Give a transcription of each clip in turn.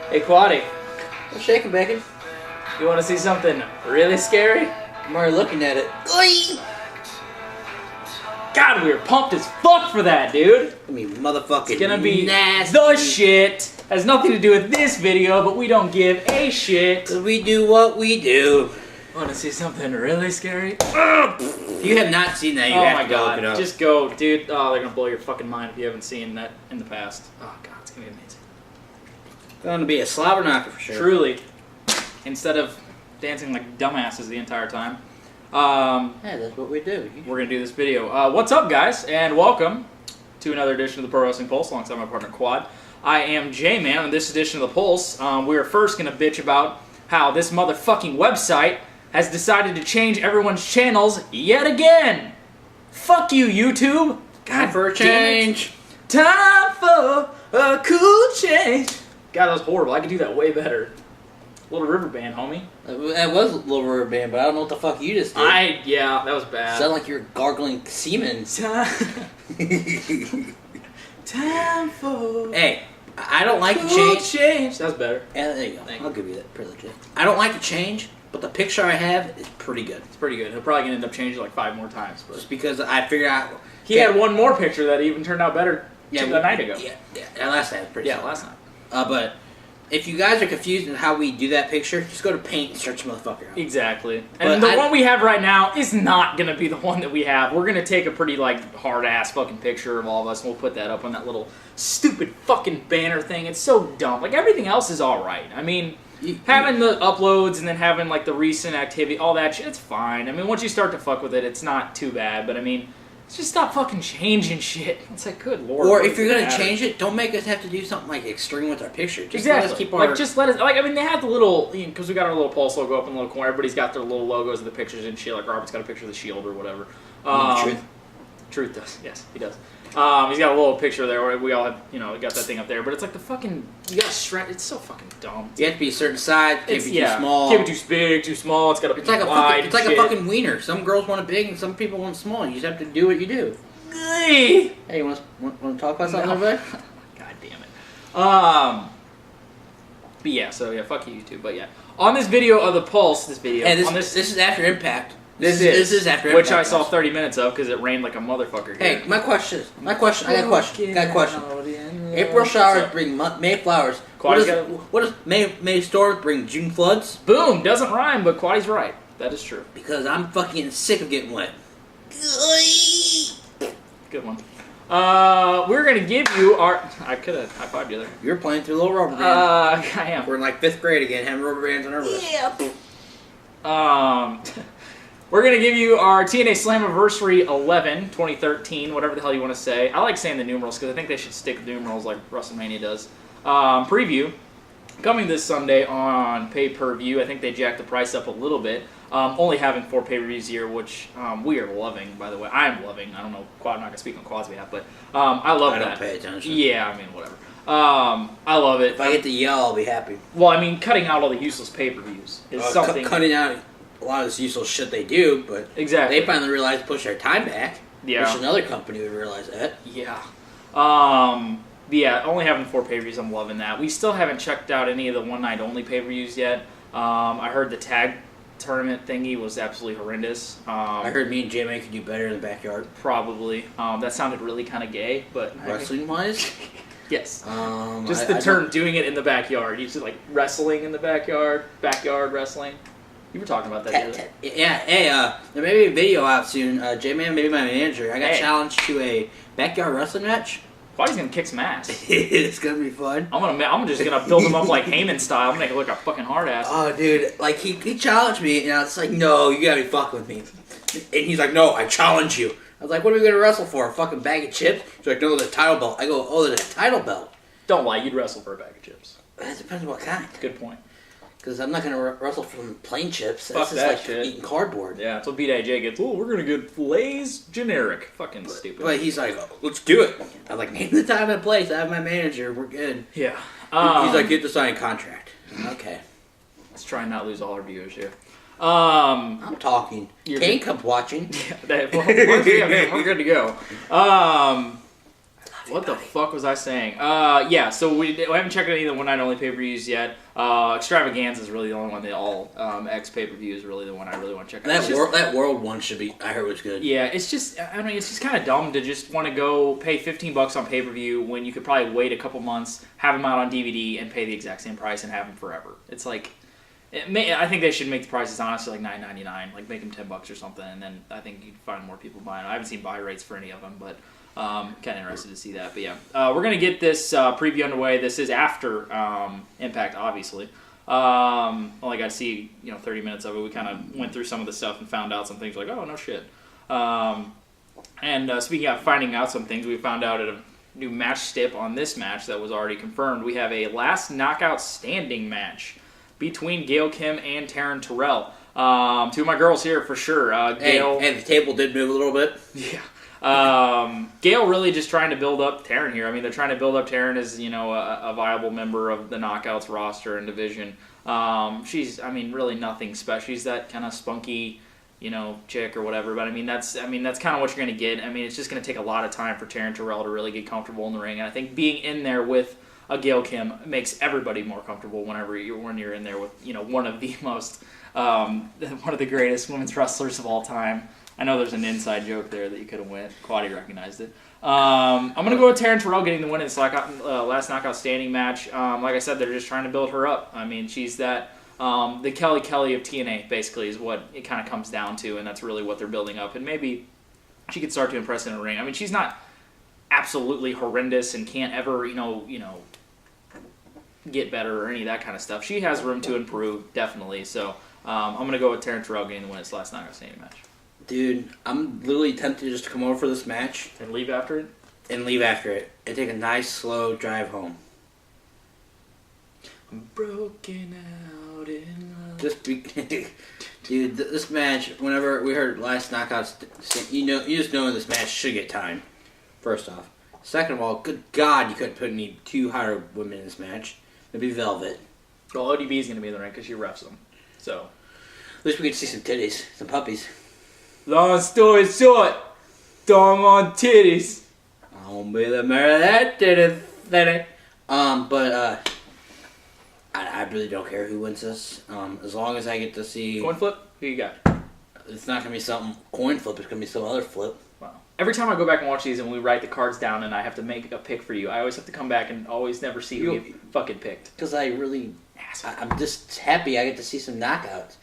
Hey, Quaddy. What's shaking, bacon? You want to see something really scary? I'm already looking at it. God, we were pumped as fuck for that, dude. I mean, motherfucking It's gonna be nasty. the shit. Has nothing to do with this video, but we don't give a shit. Cause we do what we do. Want to see something really scary? If you have not seen that, you Oh have my to go god, look it up. just go, dude. Oh, they're gonna blow your fucking mind if you haven't seen that in the past. Oh god, it's gonna be amazing. It's gonna be a slobber knocker for sure. Truly. Instead of dancing like dumbasses the entire time. Yeah, that's what we do. We're going to do this video. What's up, guys, and welcome to another edition of the Pro Wrestling Pulse alongside my partner, Quad. I am J-Man. On this edition of the Pulse, we are first going to bitch about how this motherfucking website has decided to change everyone's channels yet again. Fuck you, YouTube. Time for a change. Time for a cool change. God, that was horrible. I could do that way better. Little River Band, homie. That was a little rubber band, but I don't know what the fuck you just did. Yeah, that was bad. Sound like you're gargling semen. Time for Hey, I don't like to cool change. change. That was better. Yeah, there you go. Thank you. I'll give you that privilege. I don't like to change, but the picture I have is pretty good. It's pretty good. He'll probably gonna end up changing like 5 more times. But Just because I figured out... he had one more picture that even turned out better a night ago. Yeah, last night was pretty solid. last night. But if you guys are confused on how we do that picture, just go to Paint and search motherfucker out. Exactly. But And the one we have right now is not gonna be the one that we have. We're gonna take a pretty like hard ass fucking picture of all of us, and we'll put that up on that little stupid fucking banner thing. It's so dumb. Like everything else is all right. I mean, having the uploads and then having like the recent activity, all that shit, it's fine. I mean, once you start to fuck with it, it's not too bad. But I mean, just stop fucking changing shit. It's like, good lord. Or if you're gonna change it, don't make us have to do something like extreme with our picture. Just exactly. let us keep our... Like, just let us... Like, I mean, they have the little... Because we got our little Pulse logo up in the little corner. Everybody's got their little logos of the pictures and shit. Like, Robert's got a picture of the Shield or whatever. Truth. Truth does. Yes, he does. He's got a little picture there where we all have, got that thing up there. But it's like the fucking... You gotta shred... It's so fucking dumb. You have to be a certain size. Can't be too small. Can't be too big, too small. It's gotta be wide. It's like a fucking wiener. Some girls want it big and some people want it small. You just have to do what you do. Hey, you want to talk about something, everybody? God damn it. But yeah, so yeah, fuck you, YouTube. But yeah, on this video of the Pulse, this is after Impact. This is after Impact, which Impact, I saw 30 minutes of because it rained like a motherfucker. Hey, my question. I got a question. April showers bring May flowers. What does May storms bring? June floods? Boom, doesn't rhyme, but Quaddy's right. That is true. Because I'm fucking sick of getting wet. Good one. We're gonna give you our... I could have high-fived you there. You're playing through little rubber bands. I am. We're in like 5th grade again, having rubber bands on our wrists. Yeah. We're gonna give you our TNA Slammiversary 11, 2013, whatever the hell you want to say. I like saying the numerals because I think they should stick the numerals like WrestleMania does. Preview. Coming this Sunday on pay-per-view. I think they jacked the price up a little bit. Only having 4 pay-per-views here, which we are loving, by the way. I am loving. I don't know, Quad, I'm not going to speak on Quad's behalf, but I love that. I don't pay attention. Yeah, I mean, whatever. I love it. If I get to yell, I'll be happy. Well, I mean, cutting out all the useless pay-per-views is something... Cutting out a lot of this useless shit they do, but exactly. They finally realized to push their time back. Yeah. Wish another company would realize that. Yeah. Yeah, only having 4 pay-per-views, I'm loving that. We still haven't checked out any of the one-night-only pay-per-views yet. I heard the tag tournament thingy was absolutely horrendous. I heard me and J-Man could do better in the backyard. Probably. That sounded really kind of gay, but... Wrestling-wise? Yes. Just the term doing it in the backyard. You just like wrestling in the backyard wrestling. You were talking about that the other day. Yeah, hey, there may be a video out soon. J-Man, maybe my manager. I got challenged to a backyard wrestling match. Quaddy's gonna kick some ass. It's gonna be fun. I'm just gonna build him up like Heyman style. I'm gonna make it look like a fucking hard ass. Oh, dude, like he challenged me, and I was like, no, you gotta be fucking with me. And he's like, no, I challenge you. I was like, what are we gonna wrestle for? A fucking bag of chips? He's like, no, the title belt. I go, oh, the title belt. Don't lie, you'd wrestle for a bag of chips. It depends on what kind. Good point. Because I'm not going to wrestle from plain chips. Fuck That's that just like shit. eating cardboard. Yeah, that's what BJJ gets. Oh, we're going to get Lay's generic. Fucking stupid. But he's like, oh, let's do it. I'm like, name the time and place. I have my manager. We're good. Yeah. He's like, get the signed contract. Okay. Let's try and not lose all our viewers here. I'm talking. Kane comes watching. Yeah, we're good to go. What the fuck was I saying? Yeah, so we haven't checked any of the one night only pay-per-views yet. Extravaganza is really the only one. The all X pay-per-view is really the one I really want to check out. That world one should be, I heard, was good. Yeah, it's just, I mean, it's just kind of dumb to just want to go pay $15 on pay-per-view when you could probably wait a couple months, have them out on DVD, and pay the exact same price and have them forever. It's like, I think they should make the prices honestly like $9.99, like make them $10 or something, and then I think you'd find more people buying them. I haven't seen buy rates for any of them, but kind of interested to see that. But yeah, we're going to get this preview underway. This is after Impact, obviously. Only got to see 30 minutes of it. We kind of went through some of the stuff and found out some things like, oh, no shit. And speaking of finding out some things, we found out at a new match stip on this match that was already confirmed. We have a last knockout standing match between Gail Kim and Taryn Terrell. Two of my girls here for sure. Gail, and the table did move a little bit. Yeah. Gail really just trying to build up Taryn here. I mean, they're trying to build up Taryn as, a viable member of the Knockouts roster and division. She's, really nothing special. She's that kind of spunky, chick or whatever. But that's kind of what you're going to get. It's just going to take a lot of time for Taryn Terrell to really get comfortable in the ring. And I think being in there with a Gail Kim makes everybody more comfortable when you're in there with, one of the most, one of the greatest women's wrestlers of all time. I know there's an inside joke there that you could have went. Quaddy recognized it. I'm going to go with Taryn Terrell getting the win in this last knockout standing match. Like I said, they're just trying to build her up. She's that the Kelly of TNA, basically, is what it kind of comes down to, and that's really what they're building up. And maybe she could start to impress in a ring. She's not absolutely horrendous and can't ever, get better or any of that kind of stuff. She has room to improve, definitely. So I'm going to go with Taryn Terrell getting the win in this last knockout standing match. Dude, I'm literally tempted just to come over for this match. And leave after it? And leave after it. And take a nice, slow drive home. I'm broken out in love. Dude, this match, whenever we heard last knockouts, you just know this match should get time. First off. Second of all, good God, you couldn't put any two hotter women in this match. It'd be Velvet. Well, ODB is going to be in the ring because she refs them. So. At least we get to see some titties. Some puppies. Long story short, dong on titties. I'll be the mayor of that titty. But I really don't care who wins this. As long as I get to see coin flip. Who you got? It's not gonna be something coin flip. It's gonna be some other flip. Wow. Every time I go back and watch these and we write the cards down and I have to make a pick for you, I always have to come back and always never see who you fucking picked. Because I'm just happy I get to see some knockouts.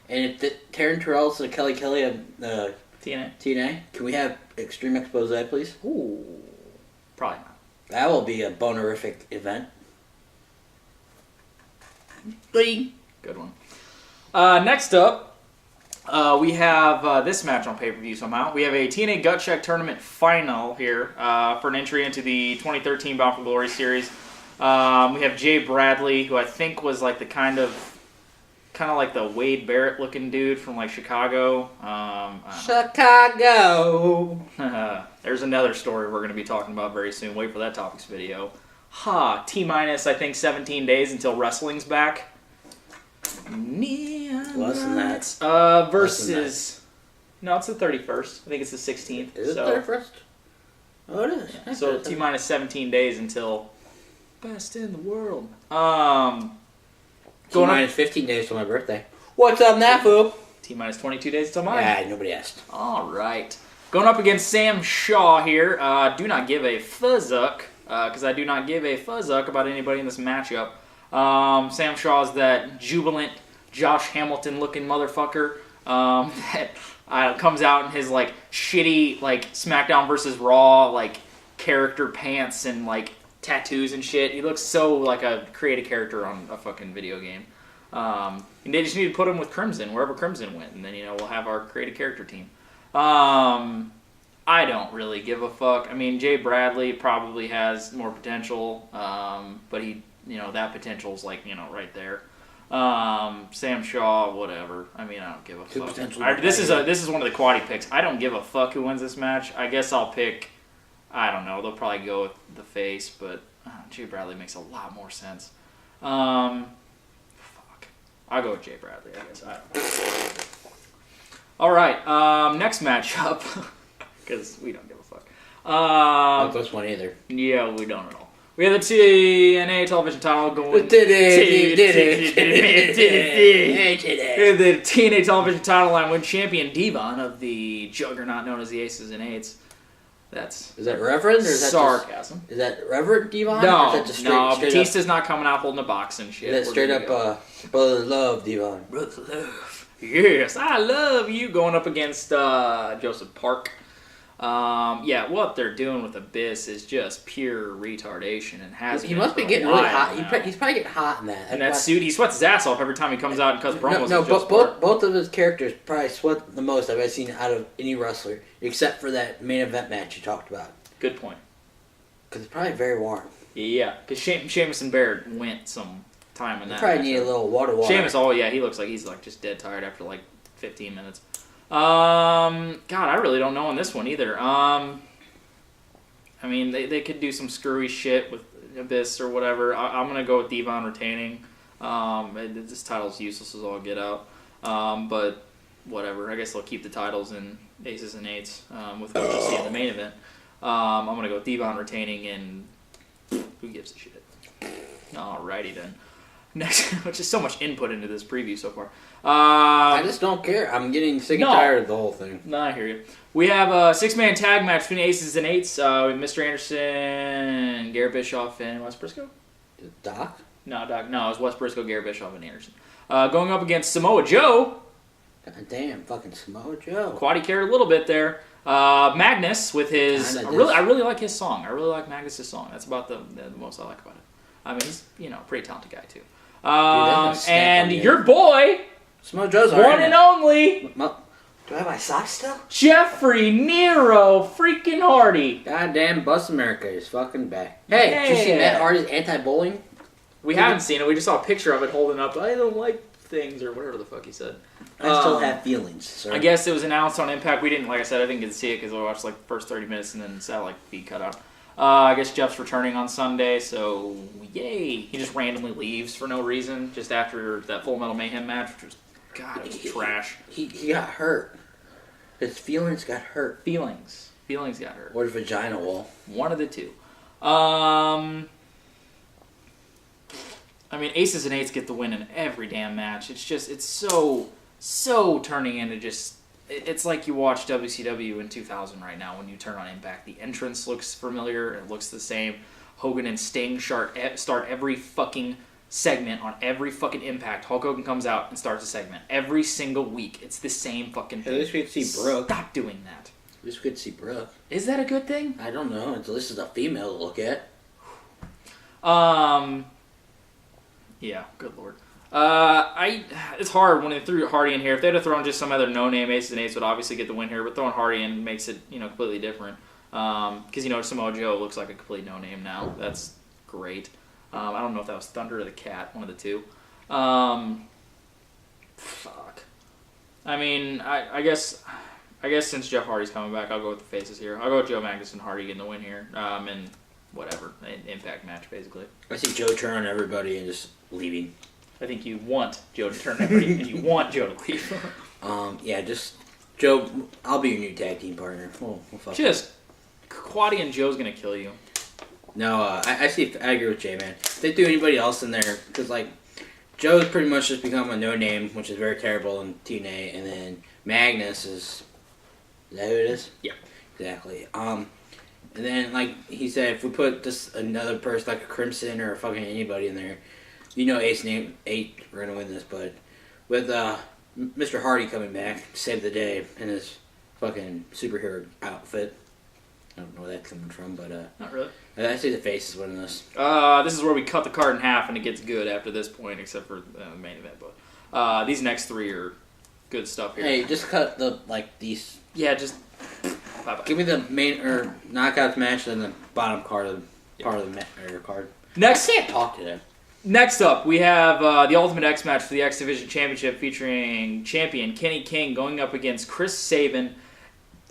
And if Taryn Terrell's the Kelly of TNA, can we have Extreme Expose, please? Ooh, probably not. That will be a bonerific event. Good one. Next up, we have this match on pay-per-view somehow. We have a TNA Gut Check Tournament final here for an entry into the 2013 Bound for Glory series. We have Jay Bradley, who I think was like the kind of like the Wade Barrett looking dude from like Chicago. Chicago. There's another story we're going to be talking about very soon. Wait for that topics video. T-minus I think 17 days until wrestling's back. Less than that. Versus. No, it's the 31st. I think it's the 16th. Is it the 31st? Oh, it is. Yeah. So T-minus 17 days until best in the world. T-minus 15 days till my birthday. What's up, Nafu? T-minus 22 days till mine. Yeah, nobody asked. All right. Going up against Sam Shaw here. Do not give a fuzzuck, because I do not give a fuzzuck about anybody in this matchup. Sam Shaw is that jubilant Josh Hamilton-looking motherfucker that comes out in his like shitty like SmackDown versus Raw like character pants and like tattoos and shit. He looks so like a creative character on a fucking video game. And they just need to put him with Crimson, wherever Crimson went, and then we'll have our creative character team. I don't really give a fuck. Jay Bradley probably has more potential, but he, that potential's like, right there. Sam Shaw, whatever. I don't give a fuck. This is one of the quaddy picks. I don't give a fuck who wins this match. I guess I'll pick. I don't know. They'll probably go with the face, but Jay Bradley makes a lot more sense. Fuck. I'll go with Jay Bradley, I guess. I don't know. All right. Next matchup, because we don't give a fuck. Not this one either. Yeah, we don't at all. We have the TNA television title going. The TNA television title line with champion Devon of the juggernaut known as the Aces and Eights. Is that Reverend or is that sarcasm? Is that Reverend Devon? No, or is that just no. straight Batista's up, not coming out holding a box and shit. Is that straight up brother love Devon? Brother love. Yes, I love you. Going up against Joseph Park. Yeah, what they're doing with Abyss is just pure retardation and has. He must be getting really hot. He's probably getting hot in that. And that suit, he sweats his ass off every time he comes out and cuts promos. No, both of his characters probably sweat the most I've ever seen out of any wrestler, except for that main event match you talked about. Good point. Because it's probably very warm. Yeah, because Sheamus and Baird went some time in that. Probably need a little water. Sheamus, he looks like he's like just dead tired after like 15 minutes. God, I really don't know on this one either. I mean, they could do some screwy shit with Abyss or whatever. I'm gonna go with Devon retaining. This title's useless as all get out. But whatever. I guess they'll keep the titles in Aces and Eights with what you see in the main event. I'm gonna go with Devon retaining, and who gives a shit? Alrighty then. Next, which is so much input into this preview so far. I just don't care. I'm getting sick and tired of the whole thing. No, I hear you. We have a 6-man tag match between Aces and Eights with Mr. Anderson, Garrett Bischoff, and Wes Briscoe. Doc? No, Doc. No, it was Wes Briscoe, Garrett Bischoff, and Anderson. Going up against Samoa Joe. God damn, fucking Samoa Joe. Quaddy cared a little bit there. Magnus with his. I really like his song. I really like Magnus' song. That's about the most I like about it. I mean, he's a pretty talented guy too. And your boy, Samoa Joe's one and only. Do I have my socks still? Jeffrey Nero freaking Hardy. Goddamn, Bust America is fucking back. Hey, did you see Matt Hardy's anti-bowling? We haven't seen it. We just saw a picture of it holding up. I don't like things or whatever the fuck he said. I still have feelings, sir. I guess it was announced on Impact. We didn't, like I said, I didn't get to see it because we watched like the first 30 minutes and then the satellite feed cut out. I guess Jeff's returning on Sunday, so yay. He just randomly leaves for no reason just after that Full Metal Mayhem match, which was, God, it was trash. He got hurt. His feelings got hurt. Feelings got hurt. Or his vagina wall. One of the two. I mean, Aces and Eights get the win in every damn match. It's just, it's so turning into just, it's like you watch WCW in 2000 right now when you turn on Impact. The entrance looks familiar. It looks the same. Hogan and Sting start every fucking segment on every fucking Impact. Hulk Hogan comes out and starts a segment. Every single week. It's the same fucking thing. At least we could see Brooke. Stop doing that. At least we could see Brooke. Is that a good thing? I don't know. At least it's a female to look at. Yeah, good lord. It's hard when they threw Hardy in here. If they'd have thrown just some other no-name Aces and Eights, would obviously get the win here. But throwing Hardy in makes it, completely different. Because Samoa Joe looks like a complete no-name now. That's great. I don't know if that was Thunder or the Cat, one of the two. Fuck. I mean, I guess since Jeff Hardy's coming back, I'll go with the faces here. I'll go with Joe Magnus and Hardy getting the win here. And whatever, an Impact match basically. I see Joe turn on everybody and just leaving. I think you want Joe to turn everybody, and you want Joe to leave. Yeah, just Joe. I'll be your new tag team partner. We'll fuck just Quaddy and Joe's gonna kill you. No, I agree with Jay, man. If they threw anybody else in there, because Joe's pretty much just become a no name, which is very terrible in TNA, and then Magnus is that who it is? Yeah, exactly. And then he said, if we put just another person like a Crimson or fucking anybody in there, Ace and Eight are gonna win this. But with Mr. Hardy coming back to save the day in his fucking superhero outfit. I don't know where that's coming from, but not really. I see the face is winning this. This is where we cut the card in half, and it gets good after this point, except for the main event. But these next three are good stuff here. Hey, just cut these. Yeah, just bye-bye. Give me the main or knockouts match and the bottom part of the card. Next, I can't talk today. Next up, we have the Ultimate X match for the X Division Championship, featuring champion Kenny King going up against Chris Sabin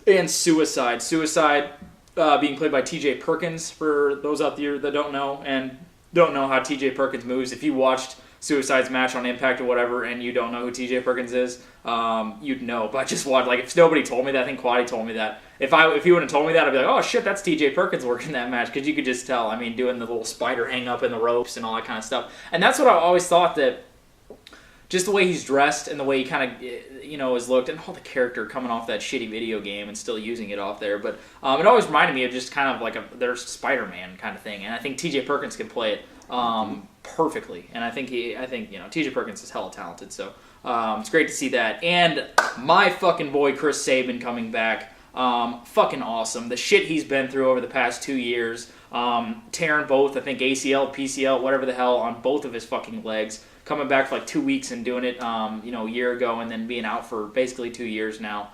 and Suicide. Suicide being played by T.J. Perkins, for those out there that don't know, and don't know how T.J. Perkins moves. If you watched Suicide's match on Impact or whatever, and you don't know who TJ Perkins is, you'd know. But just watch, like, if nobody told me that, I think Quaddy told me that. If he wouldn't have told me that, I'd be like, oh shit, that's TJ Perkins working that match, because you could just tell. I mean, doing the little spider hang up in the ropes and all that kind of stuff. And that's what I always thought, that just the way he's dressed and the way he kind of, is looked, and all the character coming off that shitty video game and still using it off there. But it always reminded me of just kind of like there's Spider-Man kind of thing. And I think TJ Perkins can play it perfectly. And I think TJ Perkins is hella talented. So it's great to see that. And my fucking boy Chris Sabin coming back. Fucking awesome. The shit he's been through over the past 2 years. Tearing both, I think, ACL, PCL, whatever the hell, on both of his fucking legs. Coming back for like 2 weeks and doing it, a year ago, and then being out for basically 2 years now.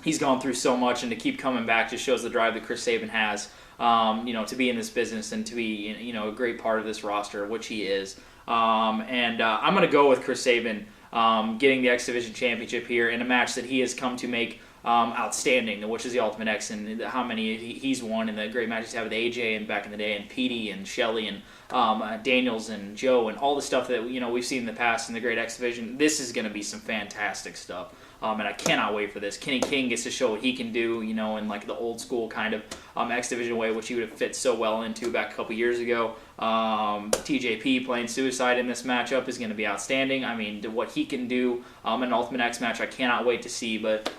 He's gone through so much, and to keep coming back just shows the drive that Chris Sabin has, to be in this business and to be, a great part of this roster, which he is. I'm going to go with Chris Sabin getting the X Division Championship here in a match that he has come to make outstanding, which is the Ultimate X, and how many he's won, and the great matches he had with AJ and back in the day, and Petey and Shelley and Daniels and Joe, and all the stuff that we've seen in the past in the Great X Division. This is going to be some fantastic stuff, and I cannot wait for this. Kenny King gets to show what he can do, in like the old school kind of X Division way, which he would have fit so well into back a couple years ago. TJP playing Suicide in this matchup is going to be outstanding. I mean, what he can do in an Ultimate X match, I cannot wait to see. But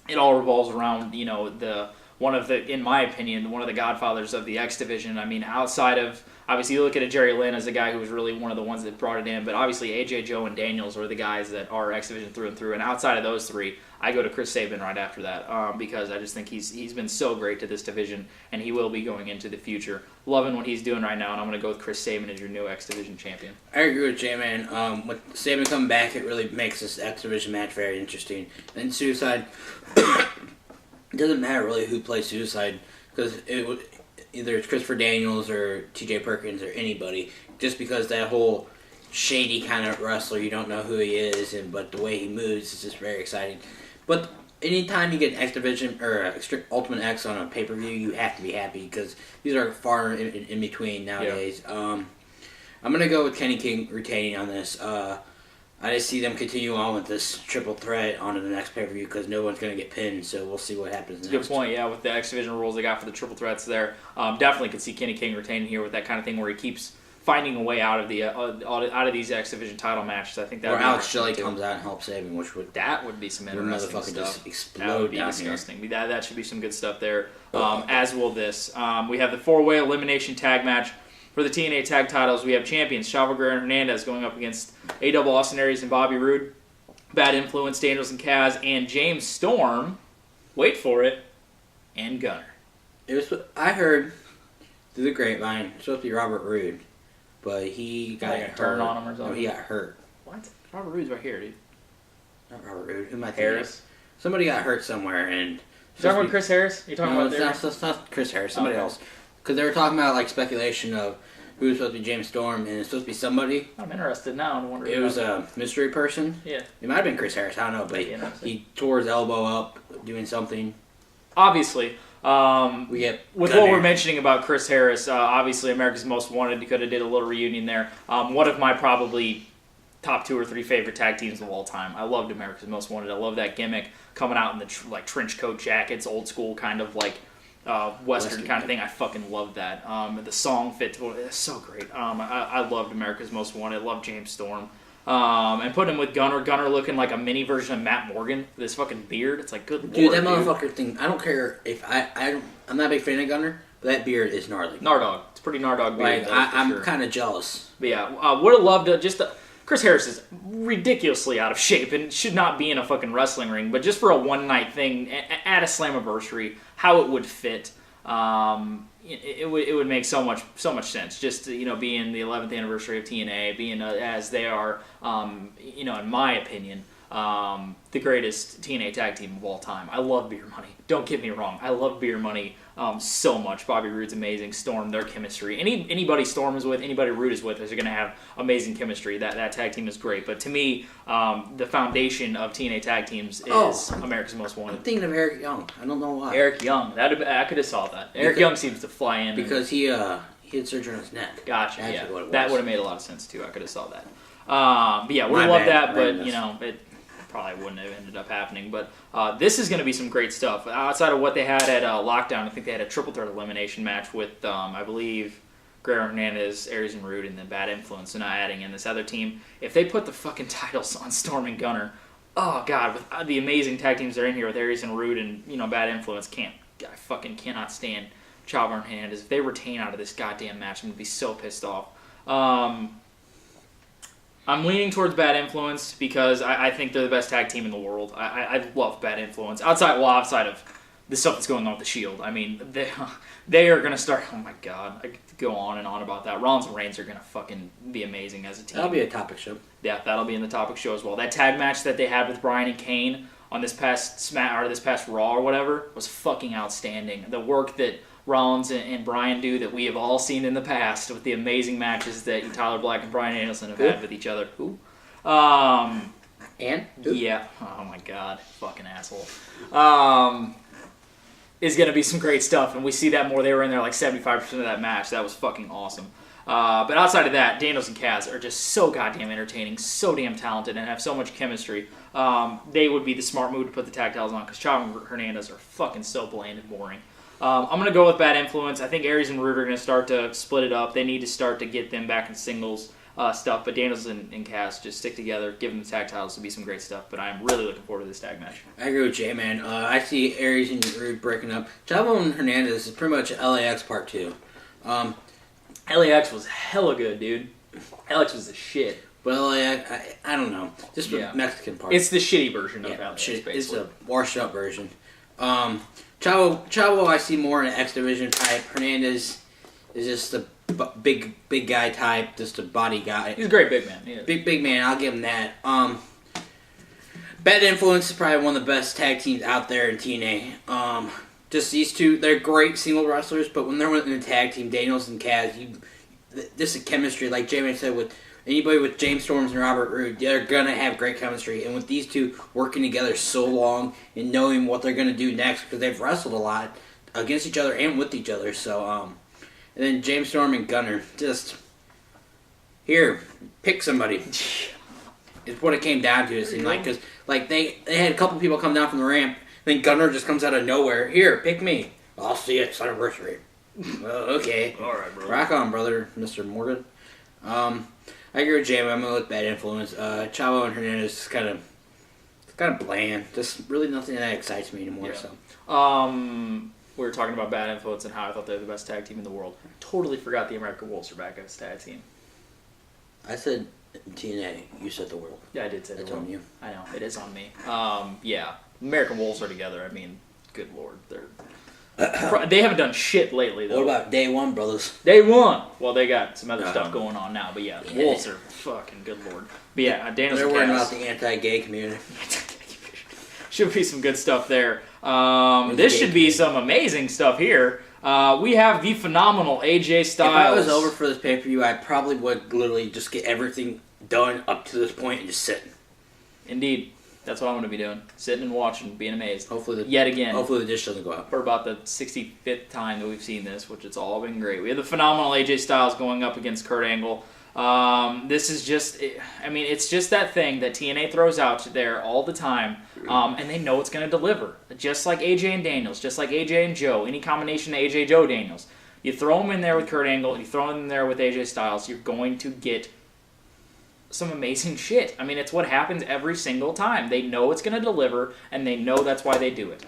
it all revolves around in my opinion, one of the godfathers of the X Division. I mean, outside of, obviously, you look at a Jerry Lynn as a guy who was really one of the ones that brought it in, but obviously AJ, Joe, and Daniels are the guys that are X Division through and through. And outside of those three, I go to Chris Sabin right after that, because I just think he's been so great to this division, and he will be going into the future. Loving what he's doing right now, and I'm going to go with Chris Sabin as your new X Division champion. I agree with J-Man. With Sabin coming back, it really makes this X Division match very interesting. And Suicide, it doesn't matter really who plays Suicide, because either it's Christopher Daniels or TJ Perkins or anybody, just because that whole shady kind of wrestler, you don't know who he is, but the way he moves is just very exciting. But anytime you get an X Division or Ultimate X on a pay-per-view, you have to be happy, because these are far in between nowadays. Yeah. I'm going to go with Kenny King retaining on this. I just see them continue on with this triple threat onto the next pay-per-view, because no one's going to get pinned, so we'll see what happens next. Good point, yeah, with the X Division rules they got for the triple threats there. Definitely could see Kenny King retaining here with that kind of thing where he keeps finding a way out of these X Division title matches. I think that. Or Alex Shelley comes out and helps Sabin, which would be some interesting stuff. Just explode. That would be disgusting. That should be some good stuff there. As will this. We have the 4-way elimination tag match for the TNA tag titles. We have champions Chavo Guerrero and Hernandez going up against A-Double Austin Aries and Bobby Roode, Bad Influence, Daniels and Kaz, and James Storm. Wait for it, and Gunner. I heard through the grapevine it's supposed to be Robert Roode. But he got hurt. Turn on him or something? No, he got hurt. What? Robert Roode's right here, dude. Not Robert Roode. Who am I thinking? Harris? Somebody got hurt somewhere, and... You talking about Chris Harris? You talking about it's not Chris Harris. Somebody else. Because they were talking about, like, speculation of who was supposed to be James Storm, and it's supposed to be somebody. I'm interested now. It was a mystery person. Yeah. It might have been Chris Harris. I don't know, but he tore his elbow up doing something. Obviously. What we're mentioning about Chris Harris, obviously America's Most Wanted, could have did a little reunion there. One of my probably top 2 or 3 favorite tag teams of all time. I loved America's Most Wanted. I love that gimmick coming out in the trench coat jackets, old school kind of like Western kind of thing. I fucking loved that. The song fit. It's so great. I loved America's Most Wanted. I loved James Storm. And put him with Gunner. Gunner looking like a mini version of Matt Morgan. This fucking beard. It's like, good lord. Dude, that motherfucker thing. I don't care if I'm not a big fan of Gunner, but that beard is gnarly. Nardog. It's a pretty Nardog beard. Like, I'm kind of jealous. But yeah, would have loved to Chris Harris is ridiculously out of shape and should not be in a fucking wrestling ring. But just for a one-night thing at a Slammiversary, how it would fit. It would make so much sense. Just being the 11th anniversary of TNA, being as they are, in my opinion, the greatest TNA tag team of all time. I love Beer Money. Don't get me wrong. I love Beer Money so much. Bobby Roode's amazing. Storm, their chemistry. Anybody Storm is with, anybody Roode is with, is going to have amazing chemistry. That tag team is great. But to me, the foundation of TNA tag teams is America's Most Wanted. I'm thinking of Eric Young. I don't know why. Eric Young. I could have saw that. Young seems to fly in. Because he he had surgery on his neck. Gotcha. That's Yeah, what it that was. would have made a lot of sense too. I could have saw that. But yeah, would have My loved bad. that, but Randomness. you know, it probably wouldn't have ended up happening. But this is going to be some great stuff. Outside of what they had at Lockdown, I think they had a triple threat elimination match with, I believe, Guerrero Hernandez, Aries and Rude, and then Bad Influence, and not adding in this other team. If they put the fucking titles on Storm and Gunner, oh god, with the amazing tag teams that are in here with Aries and Rude and Bad Influence, I fucking cannot stand Chavo and Hernandez. If they retain out of this goddamn match, I'm gonna be so pissed off. I'm leaning towards Bad Influence because I think they're the best tag team in the world. I love Bad Influence. Outside of the stuff that's going on with the Shield. I mean, they are going to start... Oh my god. I could go on and on about that. Rollins and Reigns are going to fucking be amazing as a team. That'll be a topic show. Yeah, that'll be in the topic show as well. That tag match that they had with Bryan and Kane on this past Raw or whatever was fucking outstanding. The work that Rollins and Bryan do that we have all seen in the past with the amazing matches that Tyler Black and Bryan Danielson have had with each other. Who? And? Who? Yeah. Oh my god. Fucking asshole. Is going to be some great stuff, and we see that more. They were in there like 75% of that match. That was fucking awesome. But outside of that, Daniels and Kaz are just so goddamn entertaining, so damn talented, and have so much chemistry. They would be the smart move to put the tag titles on, because Chavo and Hernandez are fucking so bland and boring. I'm going to go with Bad Influence. I think Aries and Rude are going to start to split it up. They need to start to get them back in singles stuff, but Daniels and Kaz just stick together, give them the tag titles to be some great stuff, but I'm really looking forward to this tag match. I agree with Jay, man. I see Aries and Rude breaking up. Chavo and Hernandez is pretty much LAX Part 2. LAX was hella good, dude. LAX was the shit. But LAX, I don't know. Just the Mexican part. It's the shitty version of LAX, basically. It's a washed-up version. Chavo, I see more in an X Division type. Hernandez is just a big guy type, just a body guy. He's a great big man. Yeah. Big man, I'll give him that. Bad Influence is probably one of the best tag teams out there in TNA. Just these two, they're great single wrestlers, but when they're in a tag team, Daniels and Kaz, this is chemistry. Like J-Man said, with anybody with James Storms and Robert Roode, they're gonna have great chemistry. And with these two working together so long and knowing what they're gonna do next, because they've wrestled a lot against each other and with each other, so and then James Storm and Gunner, just here, pick somebody. It's what it came down to. It seemed like, because like they had a couple people come down from the ramp. Then Gunner just comes out of nowhere. Here, pick me. I'll see you at Slammiversary. Okay. All right, bro. Rock on, brother, Mr. Morgan. I agree with Jamie. I'm gonna look Bad Influence. Chavo and Hernandez is kind of bland. Just really nothing that excites me anymore. Yeah. So. We were talking about Bad Influence and how I thought they were the best tag team in the world. Totally forgot the American Wolves are back as a tag team. I said TNA. You said the world. Yeah, I did say That's the world. on you. I know, it is on me. Yeah, American Wolves are together. I mean, good lord, they haven't done shit lately though. What about Day One, brothers? Day One. Well, they got some other stuff going on now, but yeah, the Wolves are fucking good lord. But yeah, Daniels They're and worrying Kaz. about the anti-gay community. Should be some good stuff there. This should be some amazing stuff here. We have the phenomenal AJ Styles. If I was over for this pay-per-view, I probably would literally just get everything done up to this point and just sit. Indeed. That's what I'm going to be doing. Sitting and watching, being amazed. Hopefully Yet again. Hopefully the dish doesn't go out. For about the 65th time that we've seen this, which it's all been great. We have the phenomenal AJ Styles going up against Kurt Angle. This is just, I mean, it's just that thing that TNA throws out there all the time, and they know it's going to deliver. Just like AJ and Daniels, just like AJ and Joe, any combination of AJ, Joe, Daniels. You throw them in there with Kurt Angle, you throw them in there with AJ Styles, you're going to get some amazing shit. I mean, it's what happens every single time. They know it's going to deliver, and they know that's why they do it.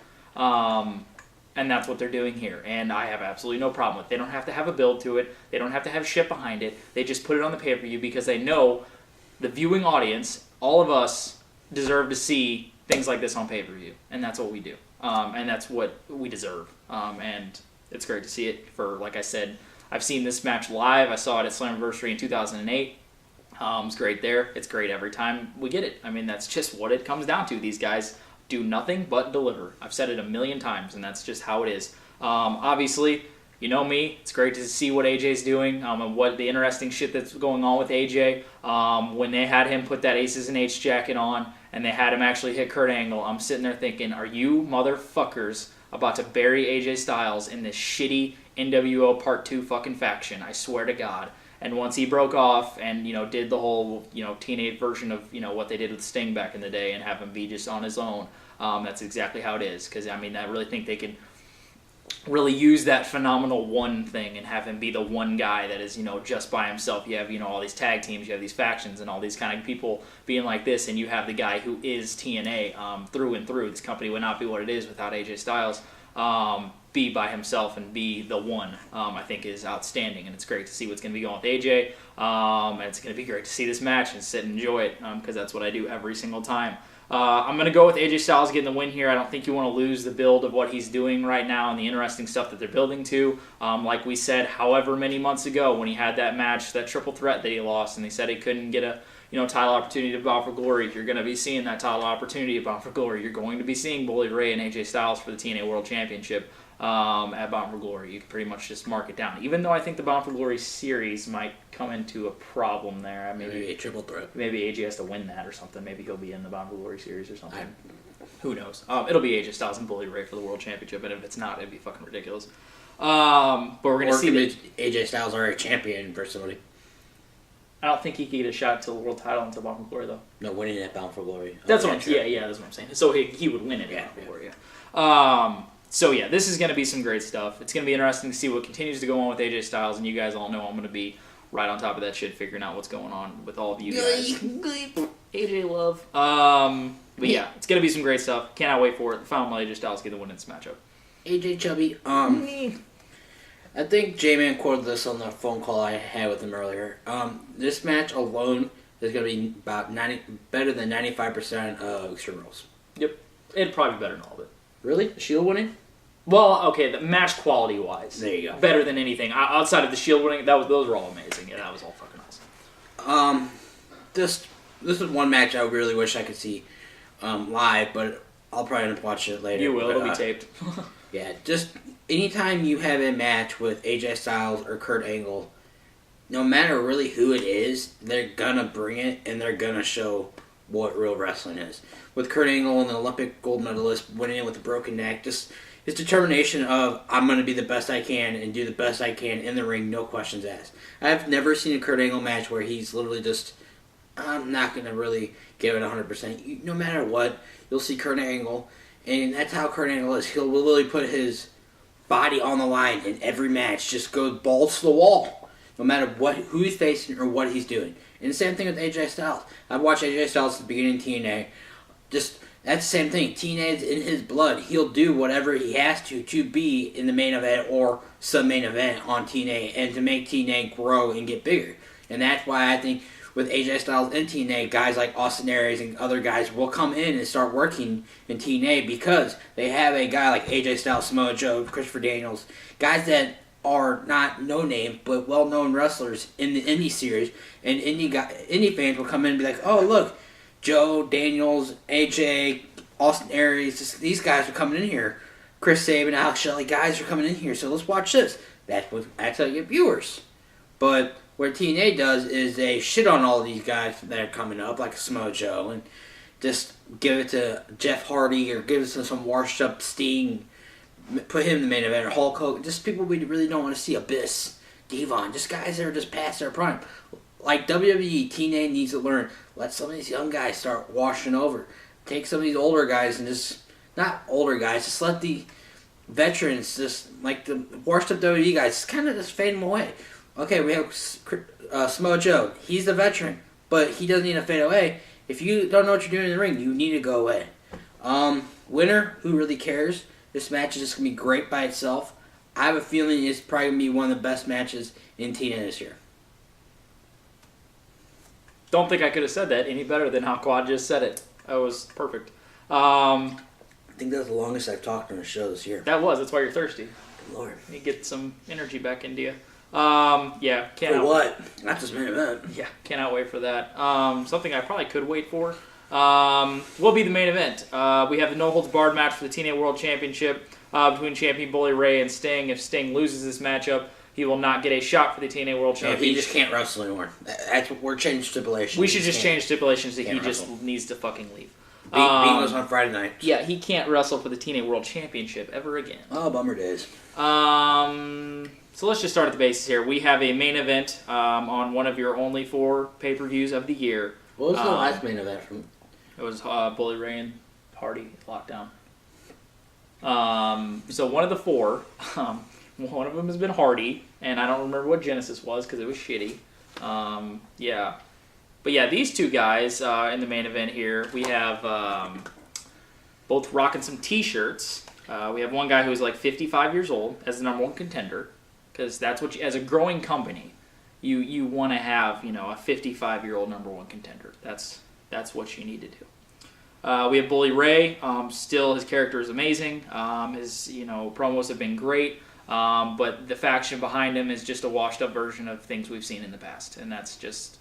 And that's what they're doing here. And I have absolutely no problem with it. They don't have to have a build to it. They don't have to have shit behind it. They just put it on the pay-per-view because they know the viewing audience, all of us, deserve to see things like this on pay-per-view. And that's what we do. And that's what we deserve. And it's great to see it. For, like I said, I've seen this match live. I saw it at Slammiversary in 2008. It's great there. It's great every time we get it. I mean, that's just what it comes down to. These guys do nothing but deliver. I've said it a million times, and that's just how it is. Obviously, you know me. It's great to see what AJ's doing and what the interesting shit that's going on with AJ. When they had him put that Aces and Eights jacket on and they had him actually hit Kurt Angle, I'm sitting there thinking, are you motherfuckers about to bury AJ Styles in this shitty NWO Part 2 fucking faction. I swear to God. And once he broke off and, did the whole, teenage version of, what they did with Sting back in the day and have him be just on his own, that's exactly how it is. Because, I really think they could really use that phenomenal one thing and have him be the one guy that is, just by himself. You have, all these tag teams, you have these factions and all these kind of people being like this, and you have the guy who is TNA through and through. This company would not be what it is without AJ Styles. Be by himself and be the one, I think is outstanding, and it's great to see what's going to be going with AJ, and it's going to be great to see this match and sit and enjoy it, because that's what I do every single time. I'm going to go with AJ Styles getting the win here. I don't think you want to lose the build of what he's doing right now and the interesting stuff that they're building to. Like we said, however many months ago when he had that match, that triple threat that he lost, and they said he couldn't get a title opportunity to Bound for Glory. You're going to be seeing that title opportunity at Bound for Glory. You're going to be seeing Bully Ray and AJ Styles for the TNA World Championship at Bound for Glory. You can pretty much just mark it down. Even though I think the Bound for Glory series might come into a problem there. Maybe a triple threat. Maybe AJ has to win that or something. Maybe he'll be in the Bound for Glory series or something. Who knows? It'll be AJ Styles and Bully Ray for the World Championship, and if it's not, it'd be fucking ridiculous. But we're going to see AJ Styles already champion for somebody. I don't think he could get a shot to the world title until Bound for Glory, though. No, winning at Bound for Glory. That's what I'm saying. Yeah, that's what I'm saying. So he would win it at Bound for Glory, So yeah, this is going to be some great stuff. It's going to be interesting to see what continues to go on with AJ Styles, and you guys all know I'm going to be right on top of that shit, figuring out what's going on with all of you guys. AJ love. But yeah, it's going to be some great stuff. Cannot wait for it. Finally, AJ Styles get the win in this matchup. AJ Chubby. I think J-Man quoted this on the phone call I had with him earlier. This match alone is going to be about better than 95% of Extreme Rules. Yep. It'd probably be better than all of it. Really? The Shield winning? Well, okay, the match quality-wise. There you go. Better than anything. Outside of the Shield winning, those were all amazing. Yeah, that was all fucking awesome. This is one match I really wish I could see live, but I'll probably end up watching it later. You will. It'll be taped. Yeah, just anytime you have a match with AJ Styles or Kurt Angle, no matter really who it is, they're gonna bring it and they're gonna show what real wrestling is. With Kurt Angle and the Olympic gold medalist winning it with a broken neck, just his determination of, I'm going to be the best I can and do the best I can in the ring, no questions asked. I've never seen a Kurt Angle match where he's literally just, I'm not going to really give it 100%. No matter what, you'll see Kurt Angle, and that's how Kurt Angle is. He'll literally put his body on the line in every match, just go balls to the wall, no matter who he's facing or what he's doing. And the same thing with AJ Styles. I've watched AJ Styles at the beginning of TNA. That's the same thing. TNA is in his blood. He'll do whatever he has to be in the main event or sub-main event on TNA and to make TNA grow and get bigger. And that's why I think with AJ Styles and TNA, guys like Austin Aries and other guys will come in and start working in TNA because they have a guy like AJ Styles, Samoa Joe, Christopher Daniels, guys that are not no-name, but well-known wrestlers in the indie series, and indie fans will come in and be like, oh, look, Joe, Daniels, AJ, Austin Aries, these guys are coming in here. Chris Sabin, Alex Shelley, guys are coming in here, so let's watch this. That's how you get viewers. But what TNA does is they shit on all these guys that are coming up, like Samoa Joe, and just give it to Jeff Hardy or give it to some washed-up Sting, put him in the main event, or Hulk Hogan, just people we really don't want to see. Abyss, Devon, just guys that are just past their prime. Like WWE, TNA needs to learn. Let some of these young guys start washing over. Take some of these older guys and not older guys, just let the veterans, just like the washed up WWE guys, just kind of just fade them away. Okay, we have Samoa Joe. He's the veteran, but he doesn't need to fade away. If you don't know what you're doing in the ring, you need to go away. Winner, who really cares? This match is just going to be great by itself. I have a feeling it's probably going to be one of the best matches in TNA this year. Don't think I could have said that any better than how Quad just said it. That was perfect. I think that's the longest I've talked on a show this year. That was. That's why you're thirsty. Good Lord. You get some energy back into you. Yeah. For what? Not this main event. Yeah, cannot wait for that. Something I probably could wait for will be the main event. We have the no holds barred match for the TNA World Championship between champion Bully Ray and Sting. If Sting loses this matchup, he will not get a shot for the TNA World Championship. He just can't wrestle anymore. We're changing stipulations. We should just change stipulations that he just needs to fucking leave. Bean was on Friday night. Yeah, he can't wrestle for the TNA World Championship ever again. Oh, bummer days. So let's just start at the bases here. We have a main event on one of your only 4 pay-per-views of the year. What was the last main event from? It was Bully Ray and Hardy Lockdown. So one of the 4, one of them has been Hardy, and I don't remember what Genesis was because it was shitty. Yeah. But yeah, these 2 guys in the main event here, we have both rocking some t-shirts. We have one guy who's like 55 years old as the number 1 contender, because that's what, as a growing company, you want to have, you know, a 55-year-old number 1 contender. That's what you need to do. We have Bully Ray. Still, his character is amazing. His promos have been great. But the faction behind him is just a washed-up version of things we've seen in the past, and that's just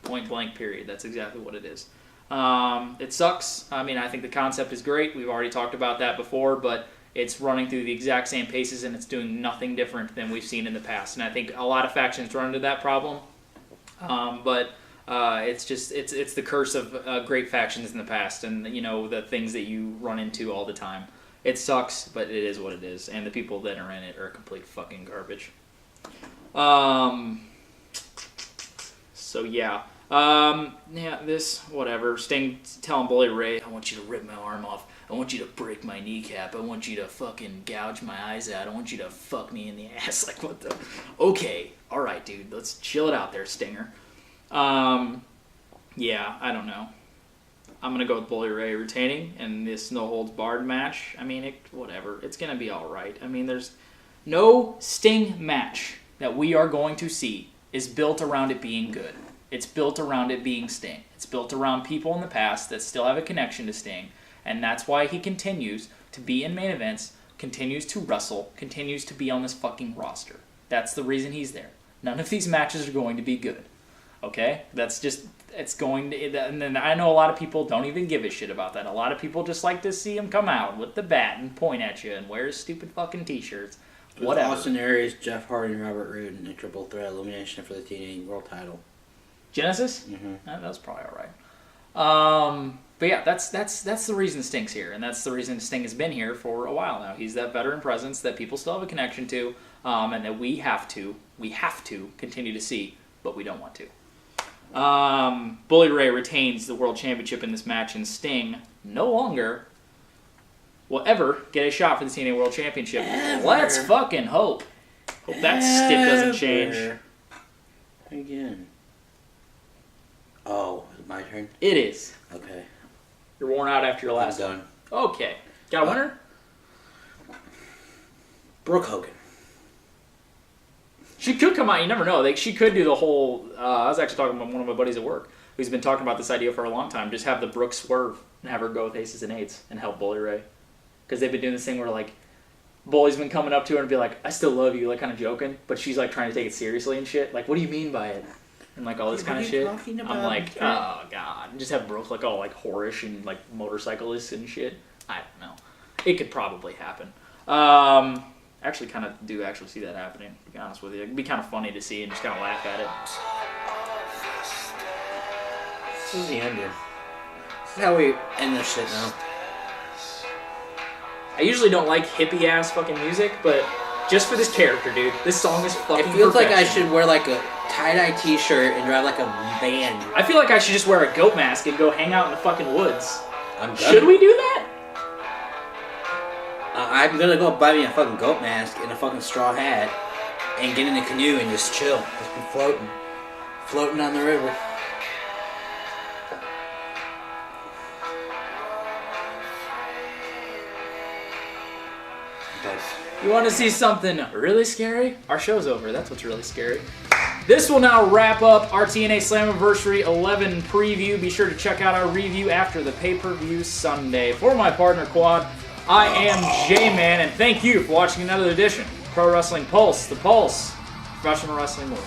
point blank. Period. That's exactly what it is. It sucks. I mean, I think the concept is great. We've already talked about that before, but it's running through the exact same paces, and it's doing nothing different than we've seen in the past. And I think a lot of factions run into that problem. But it's the curse of great factions in the past, and the things that you run into all the time. It sucks, but it is what it is, and the people that are in it are complete fucking garbage. So yeah. Whatever. Sting telling Bully Ray, I want you to rip my arm off. I want you to break my kneecap. I want you to fucking gouge my eyes out. I want you to fuck me in the ass. Like, what the? Okay. Alright, dude. Let's chill it out there, Stinger. Yeah, I don't know. I'm going to go with Bully Ray retaining in this no-holds-barred match. I mean, whatever. It's going to be alright. I mean, there's no Sting match that we are going to see is built around it being good. It's built around it being Sting. It's built around people in the past that still have a connection to Sting, and that's why he continues to be in main events, continues to wrestle, continues to be on this fucking roster. That's the reason he's there. None of these matches are going to be good. Okay? That's just... It's going to... And then I know a lot of people don't even give a shit about that. A lot of people just like to see him come out with the bat and point at you and wear his stupid fucking t-shirts. Whatever. Austin Aries, Jeff Hardy, and Robert Roode in a triple threat elimination for the TNA World title. Genesis? Mm-hmm. That's probably alright. But yeah, that's the reason Sting's here, and that's the reason Sting has been here for a while now. He's that veteran presence that people still have a connection to, and that we have to continue to see, but we don't want to. Bully Ray retains the World Championship in this match, and Sting no longer will ever get a shot for the TNA World Championship. Ever. Let's fucking hope. Hope that stick doesn't change. Again. Oh, is it my turn? It is. Okay. You're worn out after your last I'm done. one. Okay. Got a winner? Brooke Hogan. She could come out. You never know. She could do the whole... I was actually talking about one of my buddies at work who's been talking about this idea for a long time. Just have the Brooke swerve and have her go with aces and eights and help Bully Ray. Because they've been doing this thing where, like, Bully's been coming up to her and be like, I still love you, like, kind of joking. But she's, like, trying to take it seriously and shit. Like, what do you mean by it? And, like, all this kind of shit. I'm like, oh, God. And just have Brooke, like, all, like, whorish and, like, motorcyclist and shit. I don't know. It could probably happen. Actually kind of do actually see that happening, to be honest with you. It'd be kind of funny to see and just kind of laugh at it. This is the ending. This is how we end this shit now. I usually don't like hippie-ass fucking music, but just for this character, dude, this song is fucking It feels perfection. like I should wear like a tie-dye t-shirt and drive like a van. I feel like I should just wear a goat mask and go hang out in the fucking woods. Should we do that? I'm gonna go buy me a fucking goat mask and a fucking straw hat and get in a canoe and just chill. Just be floating on the river. You want to see something really scary? Our show's over. That's what's really scary. This will now wrap up our TNA Slammiversary 11 preview. Be sure to check out our review after the pay-per-view Sunday. For my partner, Quad, I am J-Man, and thank you for watching another edition of Pro Wrestling Pulse, the Pulse, Professional Wrestling World.